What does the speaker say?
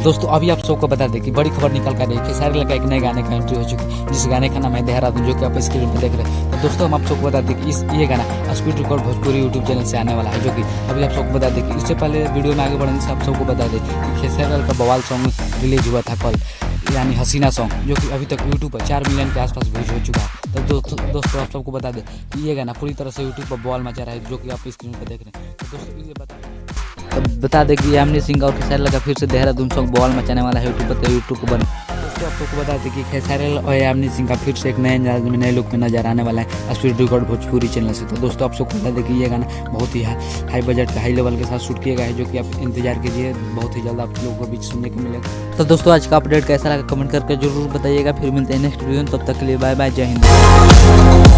दोस्तों अभी आप सबको बता दें कि बड़ी खबर निकल कर रही है, खेसारी लाल का एक नए गाने का एंट्री हो चुकी है, जिस गाने का नाम है देहरादून, जो कि आप स्क्रीन पर देख रहे हैं। तो दोस्तों हम आप सबको बता दें कि ये गाना speed record Bhojpuri YouTube channel से आने वाला है, जो कि अभी आप सबको बता दें कि इससे पहले वीडियो में आगे बढ़ने से आप सबको बता दें कि खेसारी लाल का बवाल सॉन्ग रिलीज हुआ था कल, यानी हसीना सॉन्ग, जो कि अभी तक यूट्यूब पर 4 मिलियन के आसपास व्यूज हो चुका है। तो दोस्तों आप सबको बता दें कि ये गाना पूरी तरह से यूट्यूब पर बवाल मचा रहा है, जो कि आप स्क्रीन पर देख रहे हैं। तो दोस्तों ये बता दें कि यामिनी सिंह और खेसारी लाल का फिर से देहरादून सॉन्ग बवाल मचाने वाला है यूट्यूब पर, तो यूट्यूब पर दोस्तों आप सबको बता दें कि खेसारी लाल और यामिनी सिंह का फिर से एक नए अंदाज में नए लुक में नजर आने वाला है स्पीड रिकॉर्ड भोजपुरी चैनल से। तो दोस्तों आप सबको बता दें कि ये गाना बहुत ही हाई बजट का हाई लेवल के साथ शूट किया गया है, जो कि आप इंतजार कीजिए, बहुत ही जल्द आप लोगों को बीच सुनने को मिलेगा। तो दोस्तों आज का अपडेट कैसा लगा कमेंट करके जरूर बताइएगा। फिर मिलते हैं नेक्स्ट वीडियो में, तब तक के लिए बाय बाय, जय हिंद।